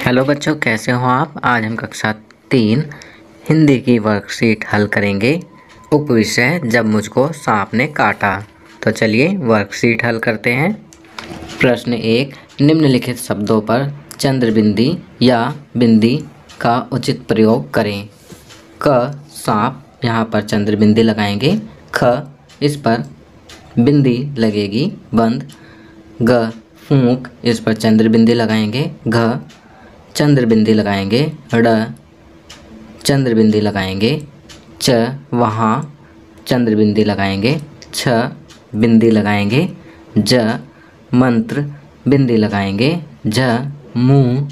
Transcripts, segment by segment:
Hello बच्चों, कैसे हो आप। आज हम कक्षा 3 हिंदी की वर्कशीट हल करेंगे। उपविषय जब मुझको सांप ने काटा। तो चलिए वर्कशीट हल करते हैं। प्रश्न 1, निम्नलिखित शब्दों पर चंद्रबिंदी या बिंदी का उचित प्रयोग करें। क सांप, यहाँ पर चंद्रबिंदी लगाएंगे। ख इस पर बिंदी लगेगी बंद। ग फूंक, इस पर चंद्रबिंदी लगाएंगे। घ चंद्रबिंदी लगाएंगे। ड़ चंद्रबिंदी लगाएंगे। च वहाँ चंद्रबिंदी लगाएंगे। छ बिंदी लगाएंगे। ज मंत्र बिंदी लगाएंगे। झ मुँह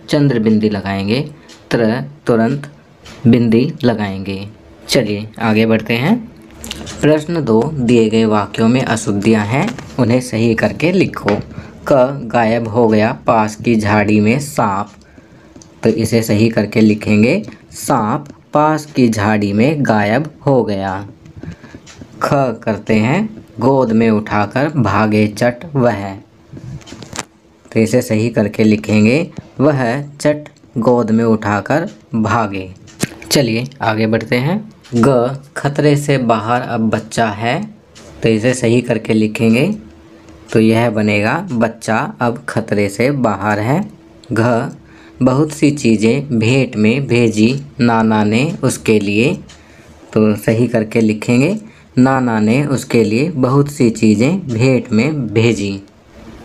चंद्रबिंदी लगाएंगे। त्र तुरंत बिंदी लगाएंगे। चलिए आगे बढ़ते हैं। प्रश्न 2, दिए गए वाक्यों में अशुद्धियाँ हैं, उन्हें सही करके लिखो। क गायब हो गया पास की झाड़ी में सांप। तो इसे सही करके लिखेंगे, सांप पास की झाड़ी में गायब हो गया। ख करते हैं, गोद में उठाकर भागे चट वह। तो इसे सही करके लिखेंगे, वह चट गोद में उठाकर भागे। चलिए आगे बढ़ते हैं। ग खतरे से बाहर अब बच्चा है। तो इसे सही करके लिखेंगे, तो यह बनेगा, बच्चा अब खतरे से बाहर है। घ बहुत सी चीज़ें भेंट में भेजी नाना ने उसके लिए। तो सही करके लिखेंगे, नाना ने उसके लिए बहुत सी चीज़ें भेंट में भेजी।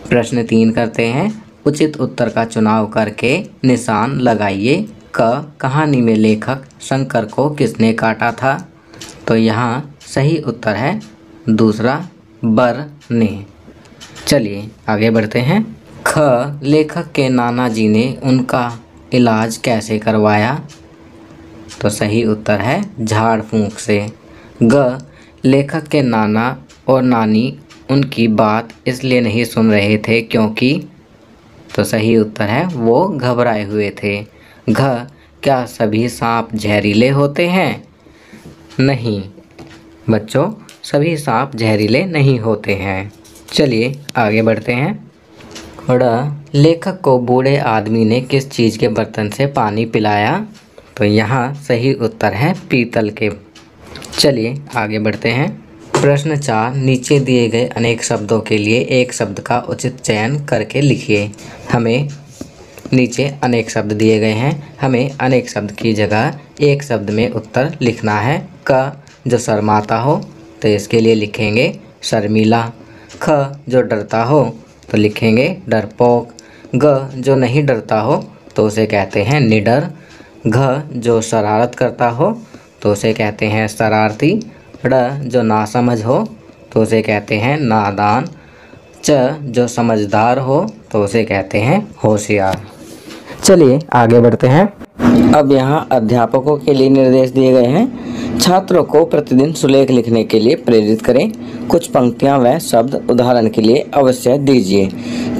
प्रश्न 3 करते हैं, उचित उत्तर का चुनाव करके निशान लगाइए। क कहानी में लेखक शंकर को किसने काटा था। तो यहाँ सही उत्तर है दूसरा, बर ने। चलिए आगे बढ़ते हैं। ख लेखक के नाना जी ने उनका इलाज कैसे करवाया। तो सही उत्तर है झाड़ फूंक से। ग लेखक के नाना और नानी उनकी बात इसलिए नहीं सुन रहे थे क्योंकि। तो सही उत्तर है वो घबराए हुए थे। घ क्या सभी सांप जहरीले होते हैं। नहीं बच्चों, सभी सांप जहरीले नहीं होते हैं। चलिए आगे बढ़ते हैं। ड़ लेखक को बूढ़े आदमी ने किस चीज़ के बर्तन से पानी पिलाया। तो यहाँ सही उत्तर है पीतल के। चलिए आगे बढ़ते हैं। प्रश्न 4, नीचे दिए गए अनेक शब्दों के लिए एक शब्द का उचित चयन करके लिखिए। हमें नीचे अनेक शब्द दिए गए हैं, हमें अनेक शब्द की जगह एक शब्द में उत्तर लिखना है। क जो शर्माता हो, तो इसके लिए लिखेंगे शर्मीला। ख जो डरता हो, तो लिखेंगे डरपोक। ग जो नहीं डरता हो, तो उसे कहते हैं निडर। घ जो शरारत करता हो, तो उसे कहते हैं शरारती। ड़ जो नासमझ हो, तो उसे कहते हैं नादान। च जो समझदार हो, तो उसे कहते हैं होशियार। चलिए आगे बढ़ते हैं। अब यहाँ अध्यापकों के लिए निर्देश दिए गए हैं। छात्रों को प्रतिदिन सुलेख लिखने के लिए प्रेरित करें। कुछ पंक्तियाँ व शब्द उदाहरण के लिए अवश्य दीजिए।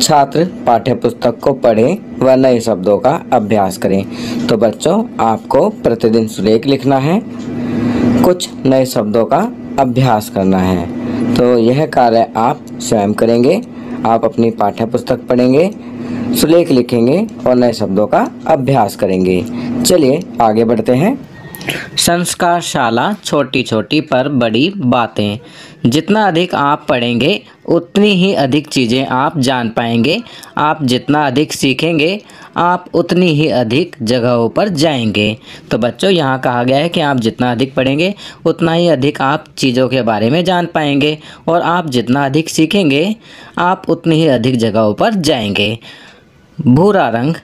छात्र पाठ्यपुस्तक को पढ़ें व नए शब्दों का अभ्यास करें। तो बच्चों, आपको प्रतिदिन सुलेख लिखना है, कुछ नए शब्दों का अभ्यास करना है। तो यह कार्य आप स्वयं करेंगे। आप अपनी पाठ्यपुस्तक पढ़ेंगे, सुलेख लिखेंगे और नए शब्दों का अभ्यास करेंगे। चलिए आगे बढ़ते हैं। संस्कारशाला छोटी छोटी पर बड़ी बातें। जितना अधिक आप पढ़ेंगे उतनी ही अधिक चीज़ें आप जान पाएंगे। आप जितना अधिक सीखेंगे आप उतनी ही अधिक जगहों पर जाएंगे। तो बच्चों, यहाँ कहा गया है कि आप जितना अधिक पढ़ेंगे उतना ही अधिक आप चीज़ों के बारे में जान पाएंगे, और आप जितना अधिक सीखेंगे आप उतनी ही अधिक जगहों पर जाएंगे। भूरा रंग,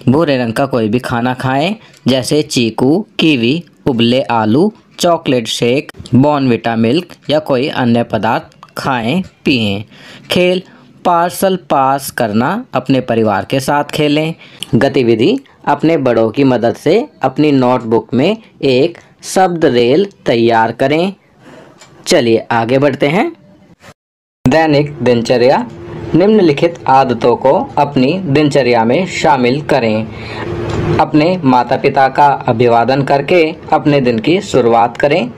भूरे रंग का कोई भी खाना खाएं, जैसे चीकू, कीवी, उबले आलू, चॉकलेट शेक, बॉर्नविटा मिल्क या कोई अन्य पदार्थ खाएं पिएं। खेल, पार्सल पास करना, अपने परिवार के साथ खेलें। गतिविधि, अपने बड़ों की मदद से अपनी नोटबुक में एक शब्द रेल तैयार करें। चलिए आगे बढ़ते हैं। दैनिक दिनचर्या, निम्नलिखित आदतों को अपनी दिनचर्या में शामिल करें। अपने माता पिता का अभिवादन करके अपने दिन की शुरुआत करें।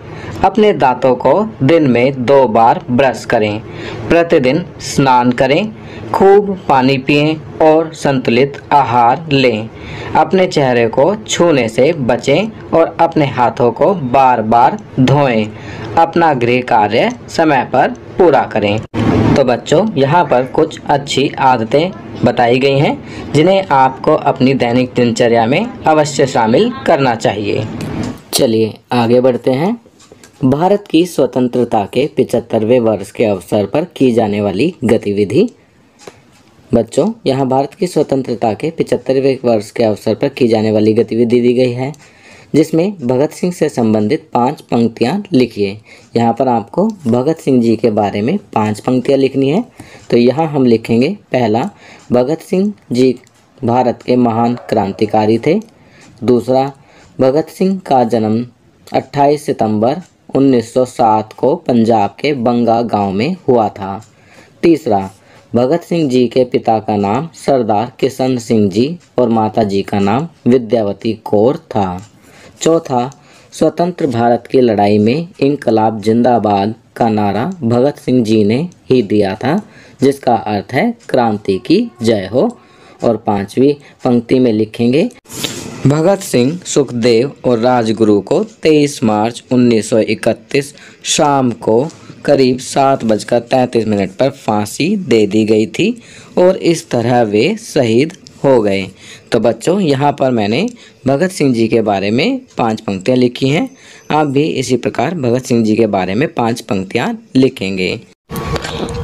अपने दांतों को दिन में 2 बार ब्रश करें। प्रतिदिन स्नान करें। खूब पानी पिएं और संतुलित आहार लें। अपने चेहरे को छूने से बचें और अपने हाथों को बार बार धोएं। अपना गृह कार्य समय पर पूरा करें। तो बच्चों, यहाँ पर कुछ अच्छी आदतें बताई गई हैं जिन्हें आपको अपनी दैनिक दिनचर्या में अवश्य शामिल करना चाहिए। चलिए आगे बढ़ते हैं। भारत की स्वतंत्रता के 75वें वर्ष के अवसर पर की जाने वाली गतिविधि। बच्चों, यहाँ भारत की स्वतंत्रता के 75वें वर्ष के अवसर पर की जाने वाली गतिविधि दी गई है, जिसमें भगत सिंह से संबंधित 5 पंक्तियाँ लिखिए। यहाँ पर आपको भगत सिंह जी के बारे में 5 पंक्तियाँ लिखनी है। तो यहाँ हम लिखेंगे, पहला, भगत सिंह जी भारत के महान क्रांतिकारी थे। दूसरा, भगत सिंह का जन्म 28 सितंबर 1907 को पंजाब के बंगा गांव में हुआ था। तीसरा, भगत सिंह जी के पिता का नाम सरदार किशन सिंह जी और माता जी का नाम विद्यावती कौर था। चौथा, स्वतंत्र भारत की लड़ाई में इनकलाब जिंदाबाद का नारा भगत सिंह जी ने ही दिया था, जिसका अर्थ है क्रांति की जय हो। और 5वीं पंक्ति में लिखेंगे, भगत सिंह, सुखदेव और राजगुरु को 23 मार्च 1931 शाम को करीब 7:33 पर फांसी दे दी गई थी और इस तरह वे शहीद हो गए। तो बच्चों, यहाँ पर मैंने भगत सिंह जी के बारे में 5 पंक्तियाँ लिखी हैं। आप भी इसी प्रकार भगत सिंह जी के बारे में 5 पंक्तियाँ लिखेंगे।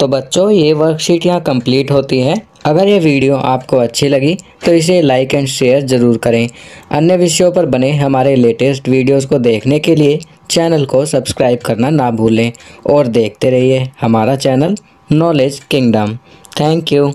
तो बच्चों, ये वर्कशीट यहाँ कंप्लीट होती है। अगर ये वीडियो आपको अच्छी लगी तो इसे लाइक एंड शेयर ज़रूर करें। अन्य विषयों पर बने हमारे लेटेस्ट वीडियोस को देखने के लिए चैनल को सब्सक्राइब करना ना भूलें और देखते रहिए हमारा channel knowledge kingdom. Thank you.